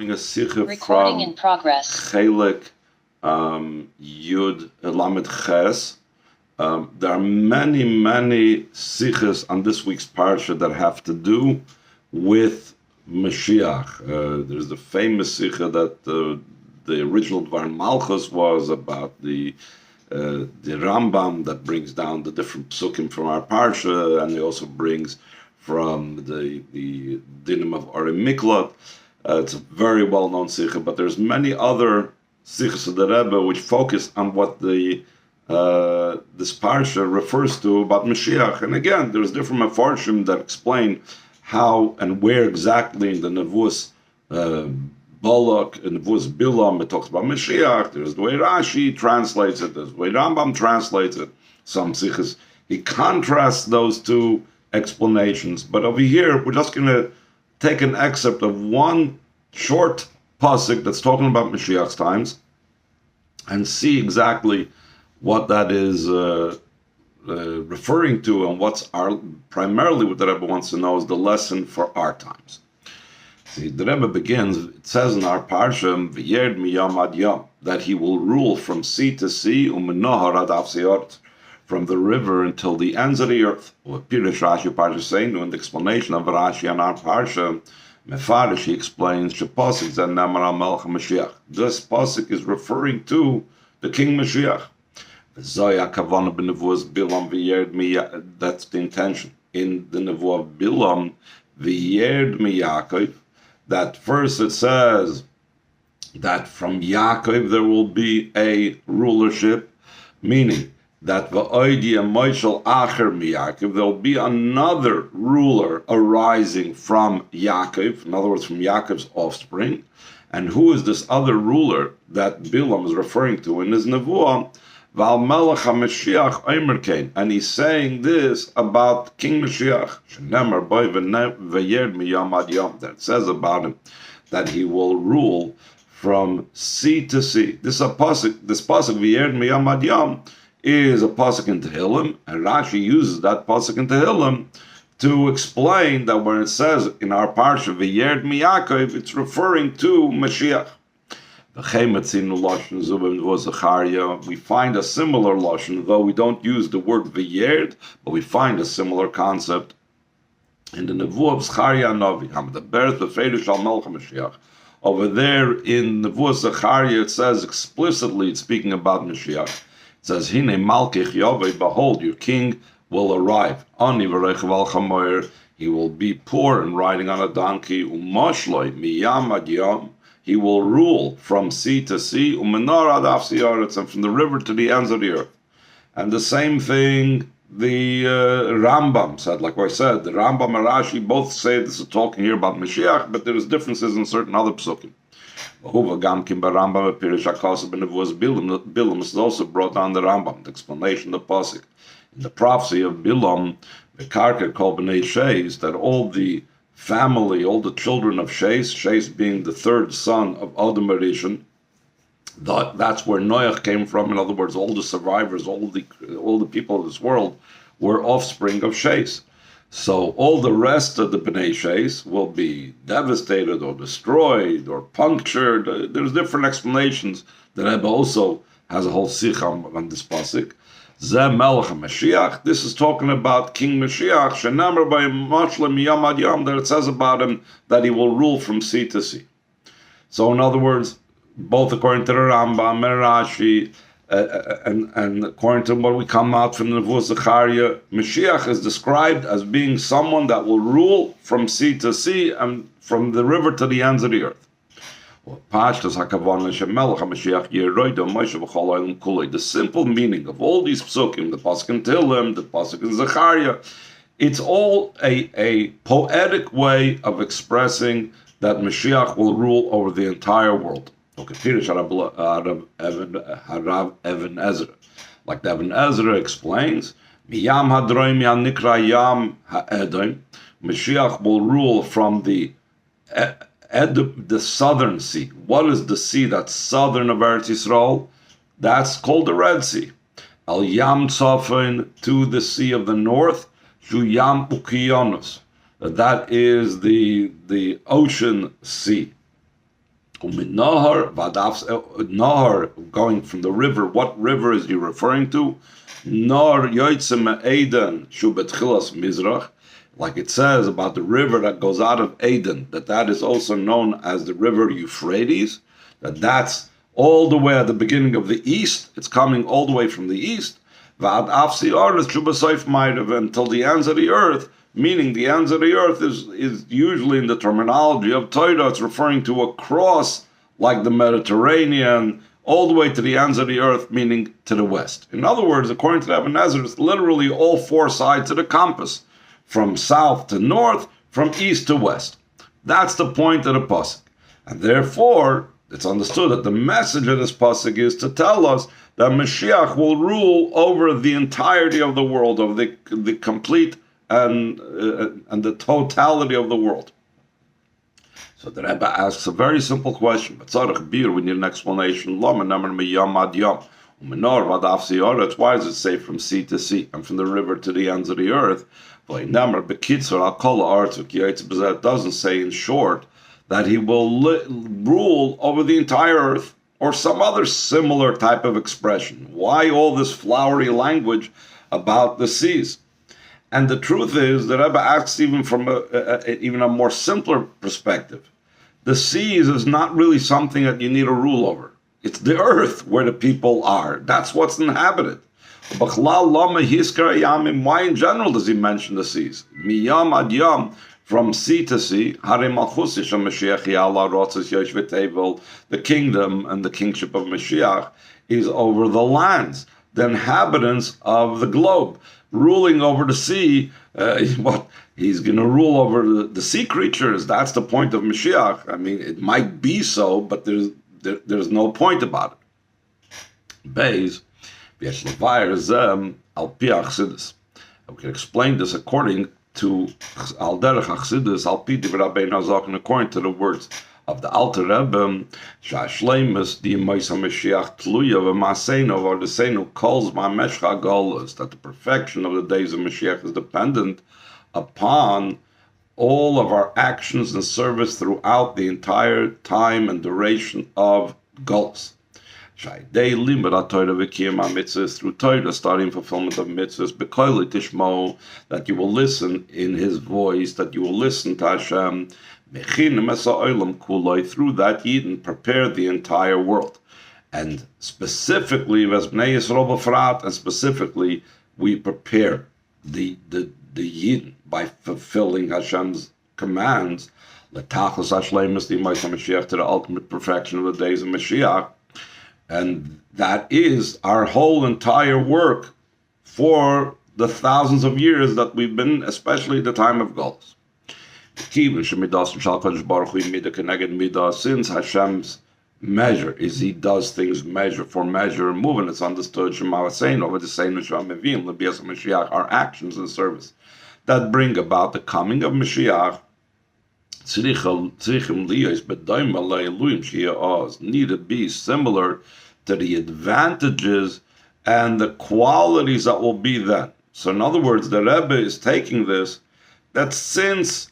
a Sicha Recording from in progress. Chelik Yud Lamed Ches. There are many Sichos on this week's parsha that have to do with Moshiach. There's the famous Sicha that the original Dvar Malchus was about the Rambam that brings down the different psukim from our parsha, and he also brings from the dinim of Arim Miklat. It's a very well-known Sicha, but there's many other Sichos of the Rebbe which focus on what this parsha refers to about Mashiach. And again, there's different Mefarshim that explain how and where exactly in the Nevuos Balak, in Nevuos Bilam, it talks about Mashiach. There's the way Rashi translates it. There's the way Rambam translates it. Some Sichos, he contrasts those two explanations. But over here, we're just going to take an excerpt of one short pasuk that's talking about Mashiach's times and see exactly what that is referring to, and what's primarily what the Rebbe wants to know is the lesson for our times. See, the Rebbe begins, it says in our parsha, V'yerd miyam ad yam, that he will rule from sea to sea, u'menahar ad afseot, from the river until the ends of the earth. Pirish Rashi parsha saying, in the explanation of Rashi on our parsha, Mefarish, he explains, Shepasik zan namar al-melech Mashiach. This pasuk is referring to the King Mashiach. That's the intention. In the Nevuah of Bilam, V'yerd mi Yaakov, that first it says that from Yaakov there will be a rulership, meaning that v'oidia moishel acher mi Yaakov, there will be another ruler arising from Yaakov, in other words, from Yaakov's offspring. And who is this other ruler that Bilam is referring to in his Nevuah? Val Melech HaMashiach Omer Kain, and he's saying this about King Mashiach. Shenemar boy v'yerd miyam ad yom, that says about him that he will rule from sea to sea. This pasuk v'yerd miyam ad yom is a pasuk in Tehillim, and Rashi uses that pasuk in Tehillim to explain that when it says in our parsha v'yerd mi Yaakov, it's referring to Mashiach. We find a similar lashon, though we don't use the word v'yerd, but we find a similar concept in the Nevuah of Zechariah Navi. The birth of Mashiach. Over there in Nevuah Zechariah, it says explicitly, it's speaking about Mashiach. It says, "Hine malkich Yahweh, behold, your king will arrive. Ani v'reichav al chamoyer, he will be poor and riding on a donkey. Umoshloi miyam ad yam." He will rule from sea to sea, and from the river to the ends of the earth. And the same thing the Rambam said. Like I said, the Rambam and Rashi both say this is talking here about Mashiach, but there's differences in certain other psukim. Bilam is also brought down the Rambam, the explanation of the pasuk. In the prophecy of Bilam, the Karka called B'nai Sheis, that all the family, all the children of Sheis being the third son of Adam Rishon, that's where Noach came from. In other words, all the survivors, all the people of this world were offspring of Sheis. So all the rest of the Bnei Sheis will be devastated or destroyed or punctured. There's different explanations. The Rebbe also has a whole sikh on this pasuk. Zeh Melech Mashiach. This is talking about King Mashiach. Shenamar by Mashlim Yam Ad Yam, that it says about him that he will rule from sea to sea. So in other words, both according to the Rambam and Rashi, and according to what we come out from the Nevuah Zechariah, Mashiach is described as being someone that will rule from sea to sea and from the river to the ends of the earth. The simple meaning of all these psukim, the pasuk in Tehillim, the pasuk in Zechariah, it's all a poetic way of expressing that Mashiach will rule over the entire world. Okay, Pirish Harav Even Ezra, like the Even Ezra explains, Miyam Hadroim Nikra Yam Ha'edom, Mashiach will rule from the southern sea. What is the sea that's southern of Eretz Yisrael? That's called the Red Sea. Al Yam Tzafon, to the sea of the north, Shu Yam Ukionos. That is the ocean sea. Nahar, going from the river. What river is he referring to? Nor Yoitzim Eden Shubetchilas Mizrach, like it says about the river that goes out of Eden, that is also known as the river Euphrates, that's all the way at the beginning of the east. It's coming all the way from the east. Until the ends of the earth, meaning the ends of the earth is usually in the terminology of Torah, it's referring to across like the Mediterranean, all the way to the ends of the earth, meaning to the west. In other words, according to the Ibn Ezra, it's literally all four sides of the compass, from south to north, from east to west. That's the point of the pasuk. And therefore, it's understood that the message of this pasuk is to tell us that Moshiach will rule over the entirety of the world, of the complete and the totality of the world. So the Rebbe asks a very simple question, but we need an explanation. Why does it say from sea to sea and from the river to the ends of the earth? It doesn't say in short that he will rule over the entire earth, or some other similar type of expression. Why all this flowery language about the seas? And the truth is, the Rebbe asks even from even a more simpler perspective. The seas is not really something that you need to rule over. It's the earth where the people are. That's what's inhabited. Why in general does he mention the seas? Miyam ad yam, from sea to sea, the kingdom and the kingship of Moshiach is over the lands, the inhabitants of the globe. Ruling over the sea, he's going to rule over the sea creatures. That's the point of Moshiach. I mean, it might be so, but there's no point about it. Beis, we can explain this according to Al Derech Achsidus, Al Pi Divrei Rabbeinu Hazaken, according to the words of the Alter Rebbe, Shashleimus di Moisa Mashiach Tluya v'Maseinu v'Ardeseinu calls my Meshcha Golas, that the perfection of the days of Mashiach is dependent upon all of our actions and service throughout the entire time and duration of Golas. They limit our Torah v'kiyam mitzvahs through Torah, starting fulfillment of mitzvahs, b'koili tishmo, that you will listen in His voice, that you will listen to Hashem, mechin mesa olam kuloi, through that Yidden prepare the entire world, and specifically v'esbnei Yisrael b'frat, and specifically we prepare the Yidden by fulfilling Hashem's commands, l'tachlis hashleimus d'imais HaMashiach, to the ultimate perfection of the days of Mashiach. And that is our whole entire work for the thousands of years that we've been, especially the time of Geulah. Since Hashem's measure is He does things measure for measure and move, and it's understood our actions and service that bring about the coming of Moshiach need to be similar to the advantages and the qualities that will be then. So in other words, the Rebbe is taking this, that since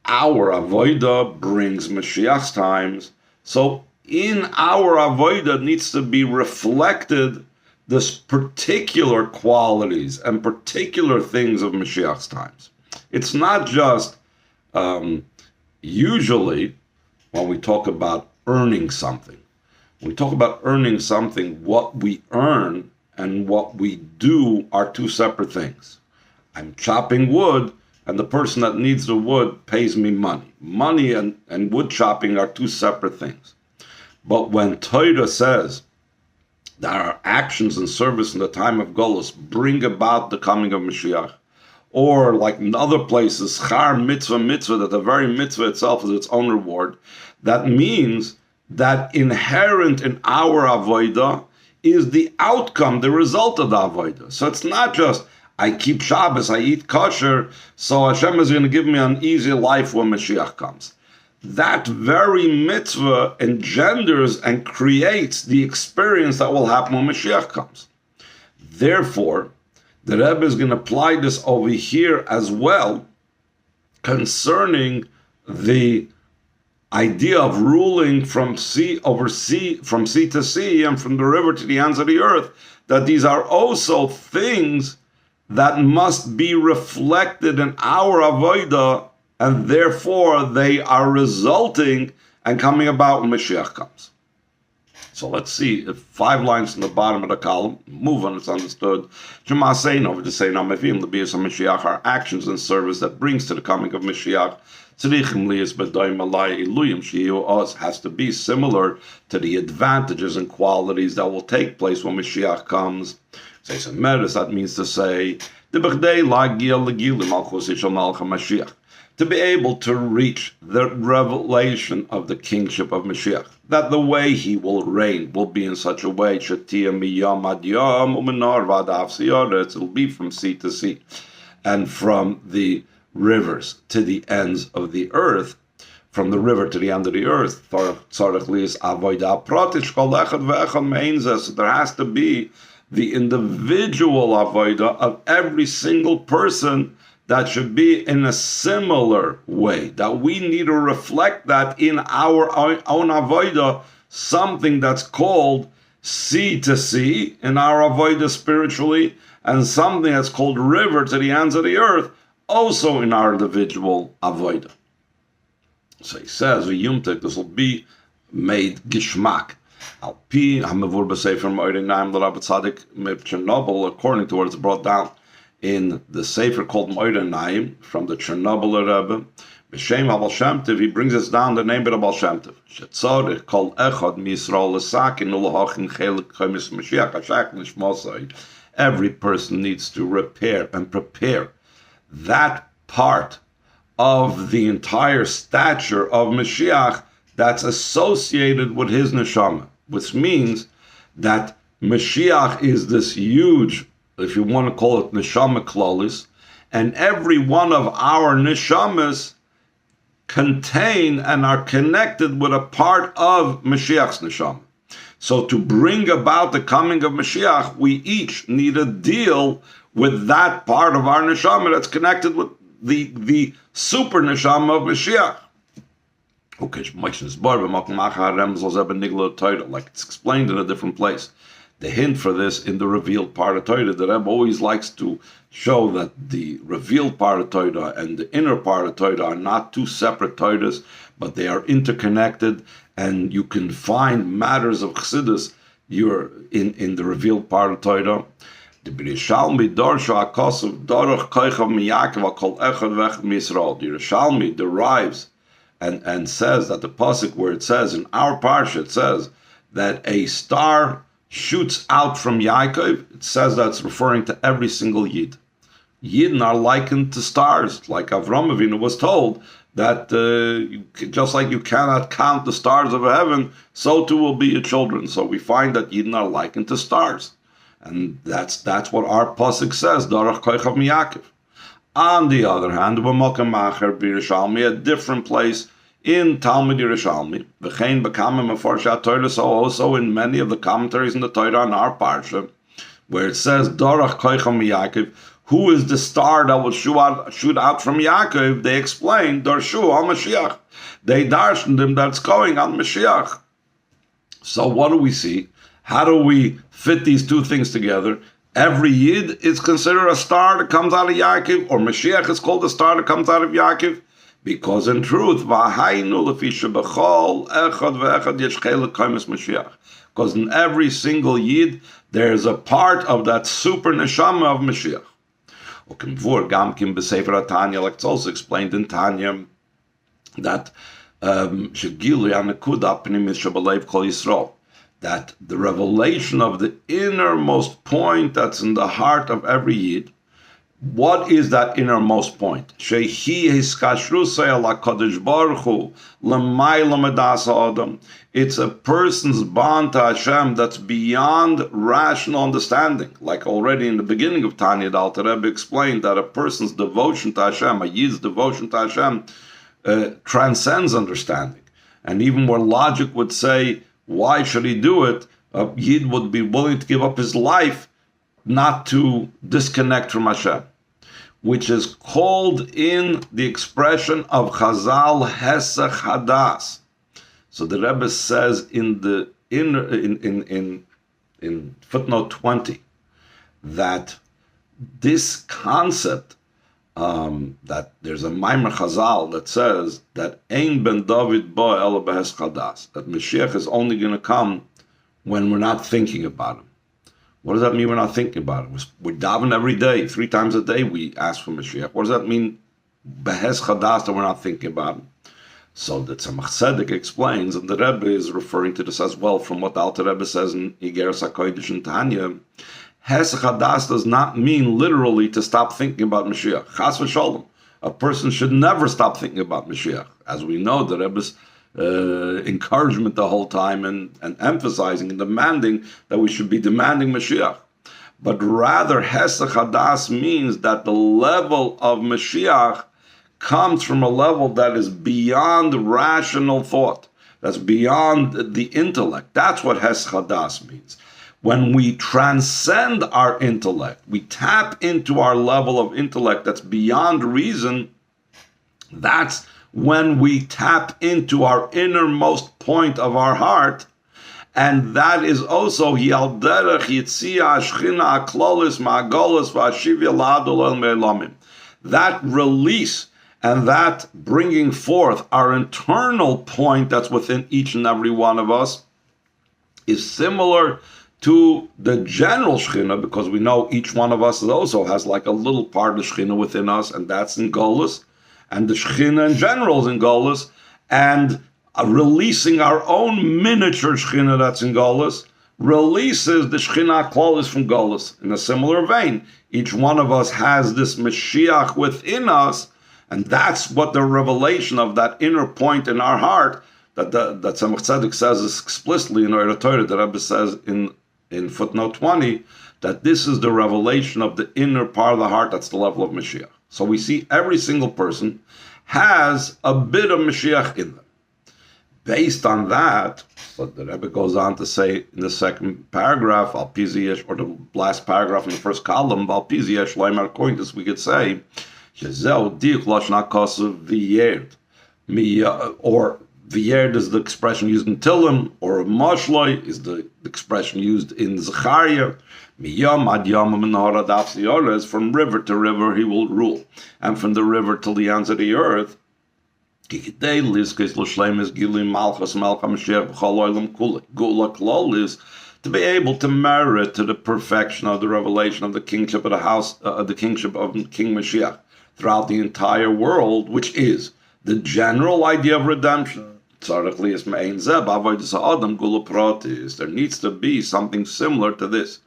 our avodah brings Mashiach's times, so in our avodah needs to be reflected this particular qualities and particular things of Mashiach's times. It's not just usually, when we talk about earning something, what we earn and what we do are two separate things. I'm chopping wood, and the person that needs the wood pays me money. Money and wood chopping are two separate things. But when Torah says that our actions and service in the time of Golus bring about the coming of Mashiach, or like in other places, char mitzvah, that the very mitzvah itself is its own reward, that means that inherent in our avodah is the outcome, the result of the avodah. So it's not just, I keep Shabbos, I eat kosher, so Hashem is going to give me an easy life when Mashiach comes. That very mitzvah engenders and creates the experience that will happen when Mashiach comes. Therefore, the Rebbe is going to apply this over here as well concerning the idea of ruling from sea from sea to sea, and from the river to the ends of the earth, that these are also things that must be reflected in our avodah, and therefore they are resulting and coming about when Mashiach comes. So let's see, 5 lines in the bottom of the column, move on, it's understood. Shema saying over to say, now Mevim L'Bias HaMashiach are actions and service that brings to the coming of Mashiach. Tzrichim Lias B'Doim Alai Iluyim Shiu Oz has to be similar to the advantages and qualities that will take place when Mashiach comes. Say some meres, that means to say, the B'Chdei Lagia L'Gilim Malchus Ishal Malcha Mashiach, to be able to reach the revelation of the kingship of Mashiach, that the way he will reign will be in such a way, it'll be from sea to sea, and from the rivers to the ends of the earth, from the river to the end of the earth. So there has to be the individual avodah of every single person that should be in a similar way, that we need to reflect that in our own avodah, something that's called sea to sea in our avodah spiritually, and something that's called river to the ends of the earth, also in our individual avodah. So he says, this will be made gishmak. Al-pi hamavur b'sefer mo'ir naim l'Rabbi Tzadik Chernobyl, according to what is brought down in the Sefer called Moira Naim from the Chernobyl Rebbe, B'Shem HaBal Shem Tov, he brings us down the name of the Baal Shem Tov. Shetzorich kol echad miYisrael l'sakin u'lohachin chelik chemis Mashiach hashach nishmosai. Every person needs to repair and prepare that part of the entire stature of Mashiach that's associated with his neshama, which means that Mashiach is this huge, if you want to call it neshama klolis, and every one of our neshamas contain and are connected with a part of Mashiach's neshama. So to bring about the coming of Mashiach, we each need to deal with that part of our neshama that's connected with the super neshama of Mashiach. Okay, like it's explained in a different place. The hint for this in the revealed part of Torah, the Rebbe always likes to show that the revealed part of Torah and the inner part of Torah are not two separate Torahs, but they are interconnected, and you can find matters of Chassidus in the revealed part of Torah. The Yerushalmi derives and says that the pasuk where it says in our parsha, it says that a star shoots out from Yaakov, it says that's referring to every single Yid. Yidden are likened to stars, like Avram Avinu was told that just like you cannot count the stars of heaven, so too will be your children. So we find that Yidden are likened to stars, and that's what our pasuk says. Darach koichav miYaakov. On the other hand, a different place in Talmud Yerushalmi, v'chein b'kamim mefarshat Torah, so also in many of the commentaries in the Torah on our parsha, where it says Dorach koicham miYaakov, who is the star that will shoot out from Yaakov? They explain Darshu al Mashiach. They darshan them that's going on Mashiach. So what do we see? How do we fit these two things together? Every Yid is considered a star that comes out of Yaakov, or Mashiach is called a star that comes out of Yaakov. Because in truth, because in every single Yid, there is a part of that super neshama of Mashiach. Like it's also explained in Tanya, that that the revelation of the innermost point that's in the heart of every Yid. What is that innermost point? It's a person's bond to Hashem that's beyond rational understanding. Like already in the beginning of Tanya, the Alter Rebbe explained that a person's devotion to Hashem, a Yid's devotion to Hashem, transcends understanding. And even where logic would say, why should he do it? A Yid would be willing to give up his life not to disconnect from Hashem, which is called in the expression of Chazal Hesach Hadas. So the Rebbe says in footnote 20 that this concept, that there's a Maimer Chazal that says that Ein ben David bo ela behes chadas, that Mashiach is only going to come when we're not thinking about him. What does that mean we're not thinking about him? We daven every day, 3 times a day we ask for Mashiach. What does that mean, behes chadas, that we're not thinking about him? So the Tzemach Tzedek explains, and the Rebbe is referring to this as well from what the Alter Rebbe says in Igeres HaKodesh and Tanya. Hesach Hadas does not mean literally to stop thinking about Mashiach. Chas v'sholom. A person should never stop thinking about Mashiach. As we know, the Rebbe's encouragement the whole time and emphasizing and demanding that we should be demanding Mashiach. But rather, Hesach Hadas means that the level of Mashiach comes from a level that is beyond rational thought, that's beyond the intellect. That's what Hesach Hadas means. When we transcend our intellect, we tap into our level of intellect that's beyond reason, that's when we tap into our innermost point of our heart, and that is also Yal Derech Yitzia Shchina Aklolis Ma'agolis V'Ashivya La'adol El Me'elamim. That release and that bringing forth our internal point that's within each and every one of us is similar to the general Shechina, because we know each one of us also has like a little part of Shechina within us, and that's in Golus, and the Shechina in general is in Golus, and releasing our own miniature Shechina that's in Golus releases the Shechina Klolis from Golus. In a similar vein, each one of us has this Mashiach within us, and that's what the revelation of that inner point in our heart that Tzemach Tzedek says is explicitly in Orah Torah. The Rebbe says in footnote 20 that this is the revelation of the inner part of the heart. That's the level of Mashiach. So we see every single person has a bit of Mashiach in them. Based on that, so the Rebbe goes on to say in the second paragraph, Al Piziyesh, or the last paragraph in the first column, Al Piziyesh Loimar Kointus, we could say, Shezeu Dik Lashna Kosev V'Yerd. Or V'Yerd is the expression used in Tillim, or Moshloi is the expression used in Zechariah. Miyam ad yam menara daf is from river to river he will rule, and from the river till the ends of the earth. Likutei lizkes l'shleimus gilim malchus melcha Moshiach b'chol olam kulei. Geulah klol is to be able to merit to the perfection of the revelation of the kingship of the house, the kingship of King Moshiach throughout the entire world, which is the general idea of redemption. There needs to be something similar to this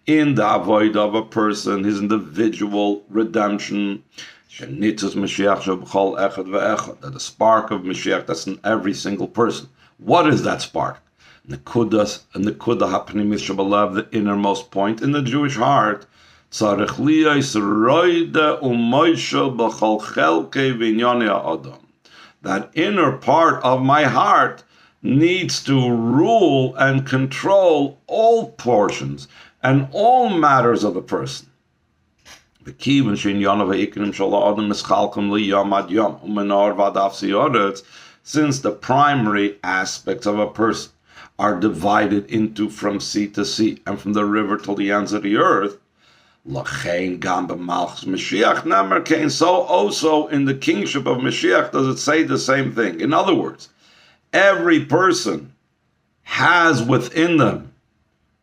in the avoid of a person, his individual redemption. That the spark of Mashiach that's in every single person. What is that spark? Nekudah hapnimis shabalav, the innermost point in the Jewish heart. That inner part of my heart needs to rule and control all portions and all matters of a person. Since the primary aspects of a person are divided into from sea to sea and from the river till the ends of the earth, so also in the kingship of Mashiach does it say the same thing. In other words, every person has within them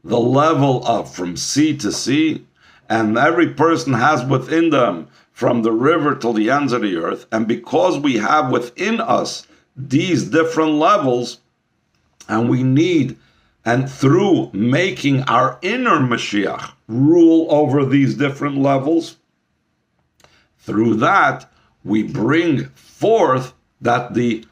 the level of from sea to sea, and every person has within them from the river till the ends of the earth. And because we have within us these different levels, and we need, and through making our inner Mashiach rule over these different levels, through that we bring forth that the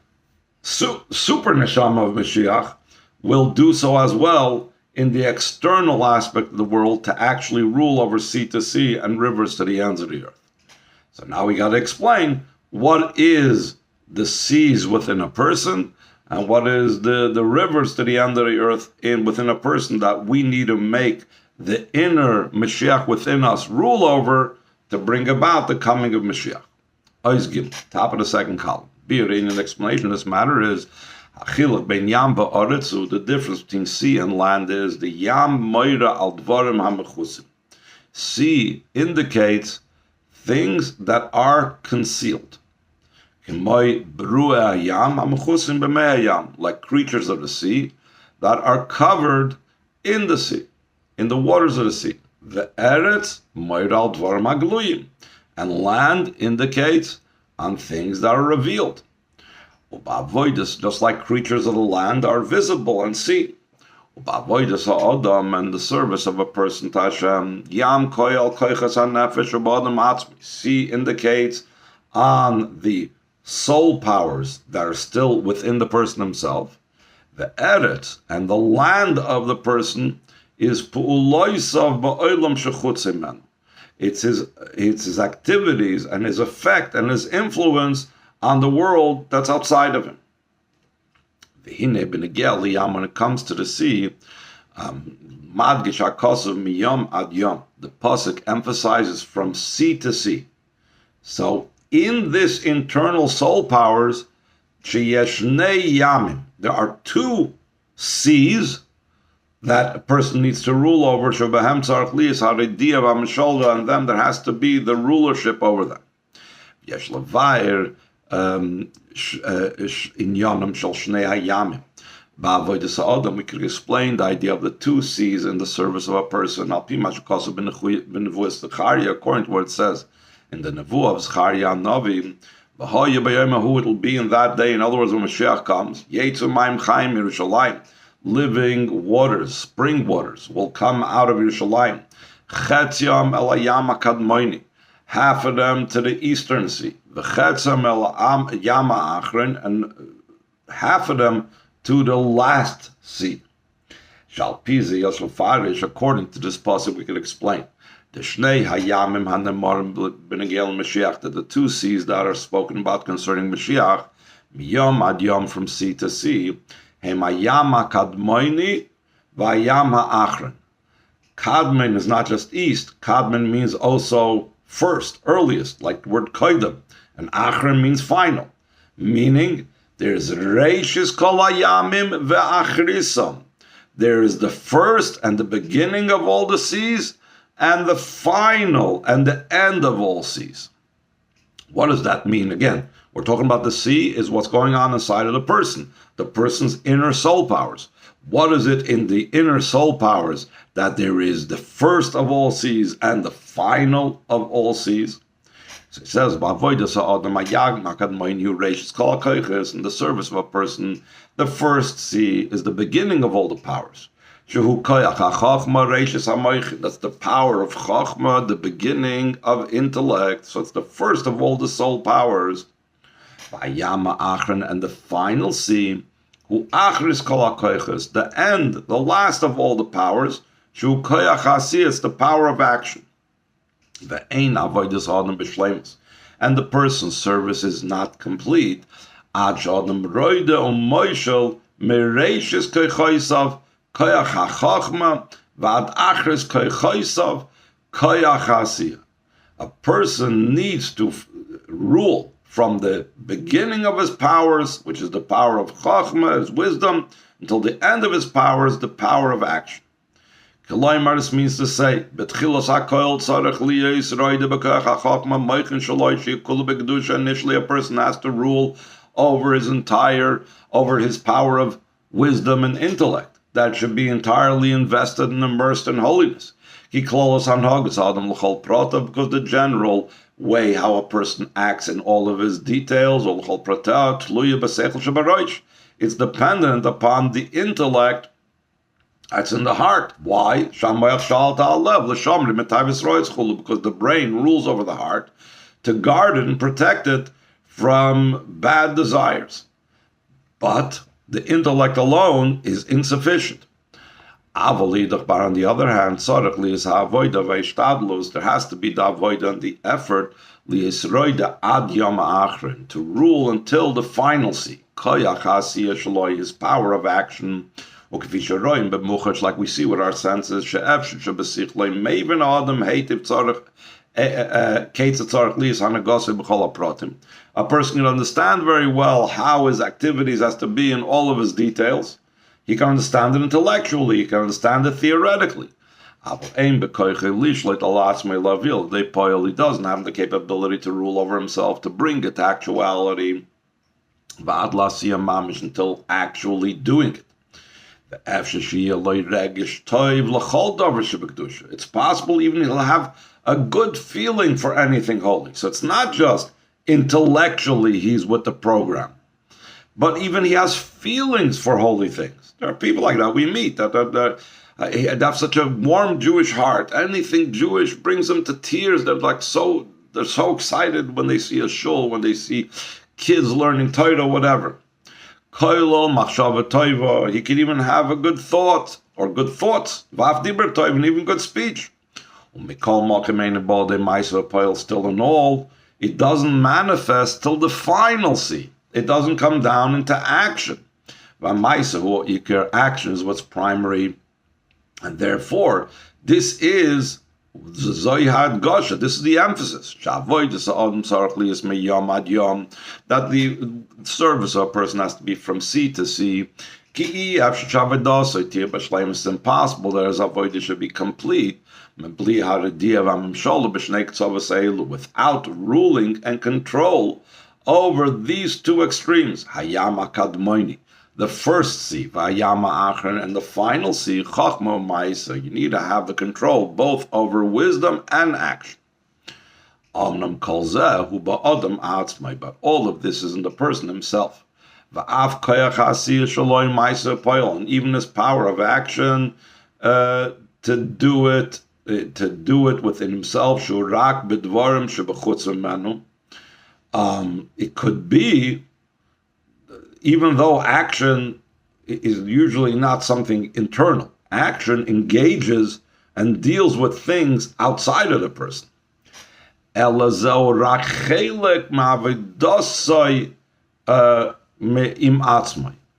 super neshama of Mashiach will do so as well in the external aspect of the world to actually rule over sea to sea and rivers to the ends of the earth. So now we got to explain what is the seas within a person and what is the rivers to the end of the earth within a person that we need to make the inner Mashiach within us rule over to bring about the coming of Mashiach. Ois Gimel, top of the second column. An explanation of this matter is Achiluk ben yam ba'aretzu, the difference between sea and land is the yam moira al dvarim hamechusim. Sea indicates things that are concealed. Like creatures of the sea that are covered in the sea, in the waters of the sea. The eretz moiral dvarim hagluyim, and land indicates on things that are revealed. Just like creatures of the land are visible and seen. And the service of a person to Hashem, sea indicates on the soul powers that are still within the person himself. The eretz and the land of the person is it's his activities and his effect and his influence on the world that's outside of him. When it comes to the sea, the pasuk emphasizes from sea to sea. So in this internal soul powers, there are two seas that a person needs to rule over, and them there has to be the rulership over them. We could explain the idea of the two seas in the service of a person, according to what it says in the Nevuah of Zechariah Navi. It will be in that day, in other words, when Moshiach comes, living waters, spring waters, will come out of Yerushalayim. Half of them to the eastern sea, and half of them to the last sea. According to this pasuk, we can explain that the two seas that are spoken about concerning Moshiach, miyom ad yom, from sea to sea, Kadmon is not just east. Kadmon means also first, earliest, like the word koidem. And achron means final. Meaning, there's reishis kol hayamim ve'achrisam. There is the first and the beginning of all the seas, and the final and the end of all seas. What does that mean? Again, we're talking about the sea is what's going on inside of the person's inner soul powers. What is it in the inner soul powers that there is the first of all seas and the final of all seas? So it says, in the service of a person, the first sea is the beginning of all the powers. That's the power of Chachma, the beginning of intellect. So it's the first of all the soul powers. And the final sea, the end, the last of all the powers, it's the power of action. And the person's service is not complete until a person needs to rule from the beginning of his powers, which is the power of Chachma, his wisdom, until the end of his powers, the power of action. This means to say, initially a person has to rule over his power of wisdom and intellect. That should be entirely invested and immersed in holiness. Because the general way how a person acts in all of his details, it's dependent upon the intellect that's in the heart. Why? Because the brain rules over the heart to guard it and protect it from bad desires. But the intellect alone is insufficient. On the other hand, there has to be the avodah and the effort to rule until the final sea. His power of action, like we see with our senses, A person can understand very well how his activities has to be in all of his details. He can understand it intellectually, he can understand it theoretically. He doesn't have the capability to rule over himself, to bring it to actuality, until actually doing it. It's possible even he'll have a good feeling for anything holy. So it's not just intellectually he's with the program, but even he has feelings for holy things. There are people like that we meet that have such a warm Jewish heart. Anything Jewish brings them to tears. They're so excited when they see a shul, when they see kids learning Torah, whatever. He can even have a good thought or good thoughts, and even good speech. Still in all, it doesn't manifest till the final C. It doesn't come down into action. Action is what's primary, and therefore this is Zoyhad Gosha. This is the emphasis. That the service of a person has to be from sea to sea. It's impossible that his avodah should be complete without ruling and control over these two extremes. The first C, and the final C, Chachma Ma'isa. You need to have the control both over wisdom and action. But all of this is in the person himself. And even his power of action to do it within himself. It could be, even though action is usually not something internal, action engages and deals with things outside of the person.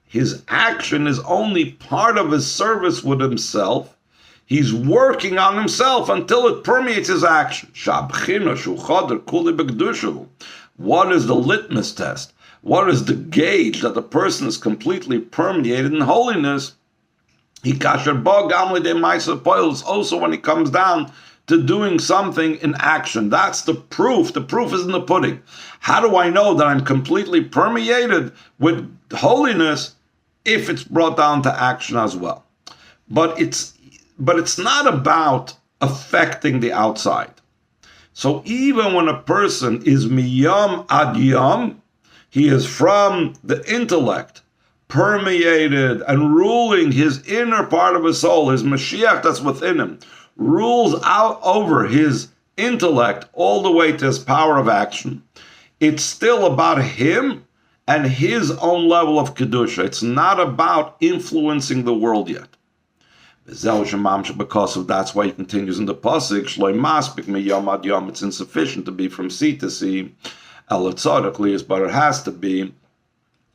His action is only part of his service with himself. He's working on himself until it permeates his action. What is the litmus test? What is the gauge that the person is completely permeated in holiness? Also when it comes down to doing something in action. That's the proof. The proof is in the pudding. How do I know that I'm completely permeated with holiness? If it's brought down to action as well. But it's not about affecting the outside. So even when a person is miyam ad yam, he is from the intellect, permeated and ruling his inner part of his soul, his Moshiach that's within him, rules out over his intellect all the way to his power of action. It's still about him and his own level of Kedusha. It's not about influencing the world yet. Because of that's why he continues in the pasuk, it's insufficient to be from sea to sea, but it has to be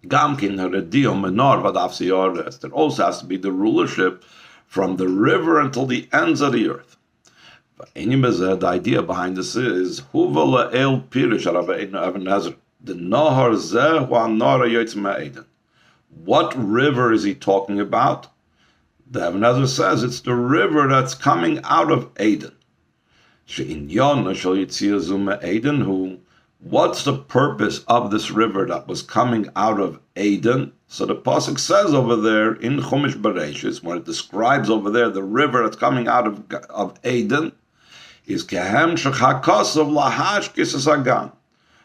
there also has to be the rulership from the river until the ends of the earth. The idea behind this is the Nahar Zeh Nara Yotzma Eden. What river is he talking about? The Ibn Ezra says it's the river that's coming out of Eden. What's the purpose of this river that was coming out of Eden? So the pasuk says over there in Chumash Bereshis, when it describes over there the river that's coming out of Eden, is kehem shechakosov lahash kisasagan.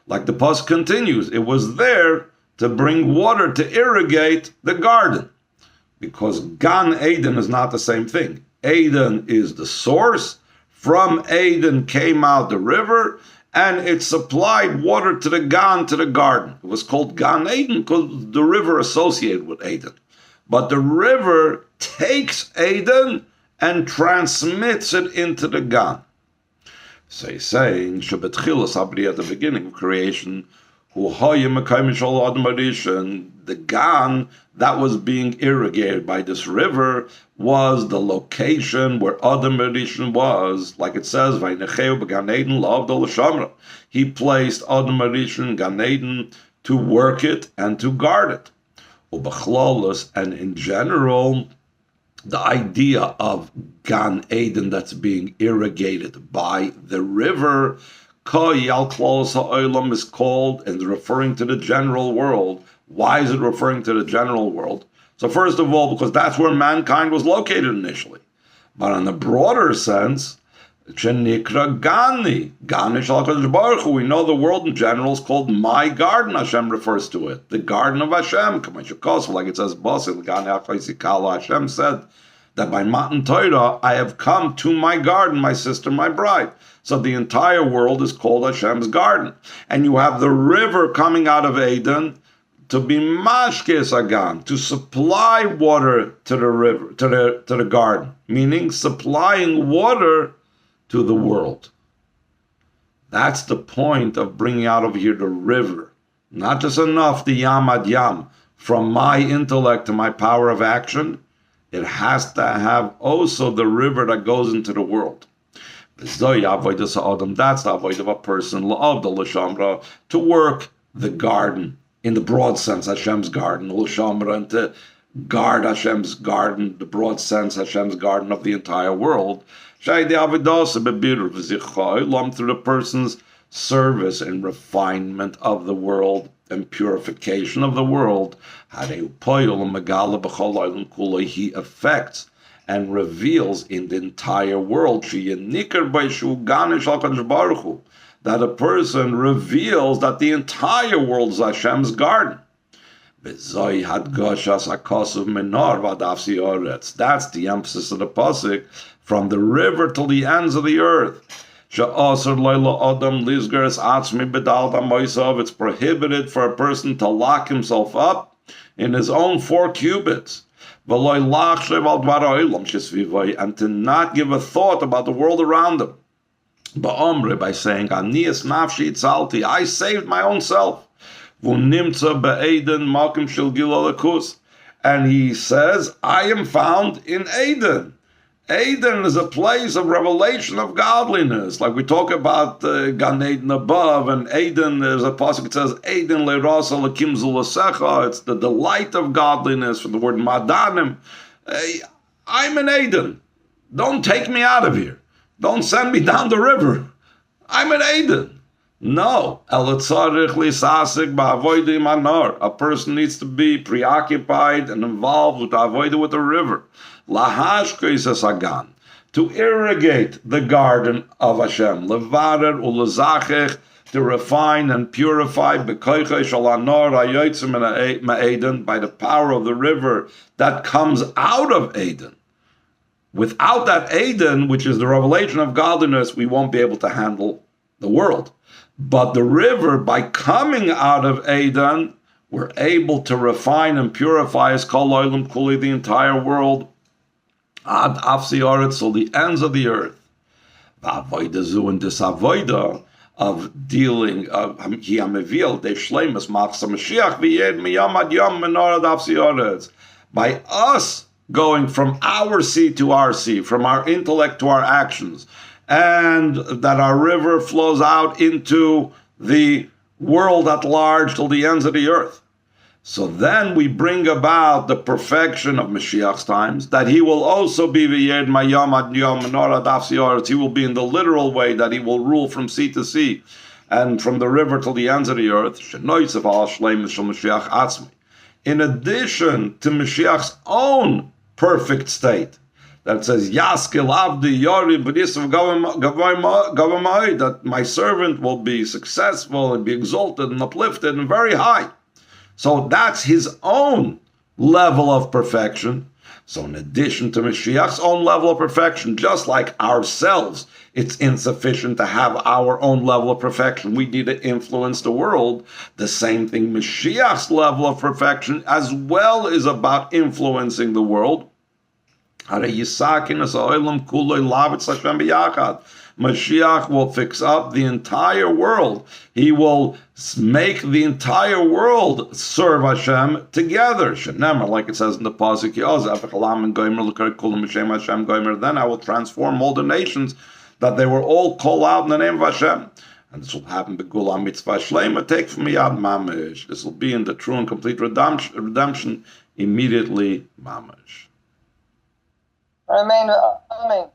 Like the pasuk continues, it was there to bring water to irrigate the garden. Because Gan Eden is not the same thing. Eden is the source. From Eden came out the river, and it supplied water to the Gan, to the garden. It was called Gan Eden because the river associated with Eden. But the river takes Eden and transmits it into the Gan. So he's saying, at the beginning of creation, The Gan that was being irrigated by this river was the location where Adam Rishon was, like it says, he placed Adam Rishon Gan Eden to work it and to guard it. And in general, the idea of Gan Eden that's being irrigated by the river is called and referring to the general world. Why is it referring to the general world? So first of all, because that's where mankind was located initially. But in the broader sense, Chenikra Gani, we know the world in general is called my garden. Hashem refers to it, the garden of Hashem. Like it says, Hashem said that by Matan Torah I have come to my garden, my sister, my bride. So the entire world is called Hashem's garden, and you have the river coming out of Eden to be mashkes agan, to supply water to the river, to the garden, meaning supplying water to the world. That's the point of bringing out of here the river. Not just enough the yam ad yam, from my intellect to my power of action. It has to have also the river that goes into the world. That's the avoid of a person, to work the garden, in the broad sense, Hashem's garden, and to guard Hashem's garden, the broad sense, Hashem's garden of the entire world, through the person's service and refinement of the world and purification of the world, he affects and reveals in the entire world that a person reveals that the entire world is Hashem's garden. That's the emphasis of the pasuk, from the river till the ends of the earth. It's prohibited for a person to lock himself up in his own 4 cubits. And to not give a thought about the world around him. By saying, I saved my own self. And he says, I am found in Eden. Eden is a place of revelation of godliness. Like we talk about Gan Eden above, and Eden, there's a pasuk that says, Eden le'rasa l'kim zulasecha. It's the delight of godliness, from the word madanim. I'm in Eden. Don't take me out of here. Don't send me down the river. I'm in Eden. No. A person needs to be preoccupied and involved with the river. To irrigate the garden of Hashem. To refine and purify by the power of the river that comes out of Eden. Without that Eden, which is the revelation of godliness, we won't be able to handle the world. But the river, by coming out of Eden, we're able to refine and purify as kol olam kuli, the entire world, ad afsi oretz, till the ends of the earth. V'avoida zu, and this avoida of dealing, hi hamevil, de shleimus machsa Moshiach v'yed miyam ad yom menor ad afsi oretz. By us going from our seed to our seed, from our intellect to our actions, and that our river flows out into the world at large till the ends of the earth. So then we bring about the perfection of Moshiach's times, that he will also be v'yed mayam ad yom menor ad afsi oretz. He will be in the literal way that he will rule from sea to sea, and from the river till the ends of the earth. Shenoitzev al shleimus shel Moshiach atzmi. In addition to Moshiach's own perfect state, that says, Yaskil Abdi Yori B'Yisav Gavamai, that my servant will be successful and be exalted and uplifted and very high. So that's his own level of perfection. So in addition to Mashiach's own level of perfection, just like ourselves, it's insufficient to have our own level of perfection. We need to influence the world. The same thing, Mashiach's level of perfection as well is about influencing the world. Moshiach will fix up the entire world. He will make the entire world serve Hashem together. Shenemar, like it says in the pasuk, then I will transform all the nations that they were all called out in the name of Hashem. And this will happen Geulah mitzvah shlema, take from Yad mamish. This will be in the true and complete redemption immediately mamish. Amen. Amen.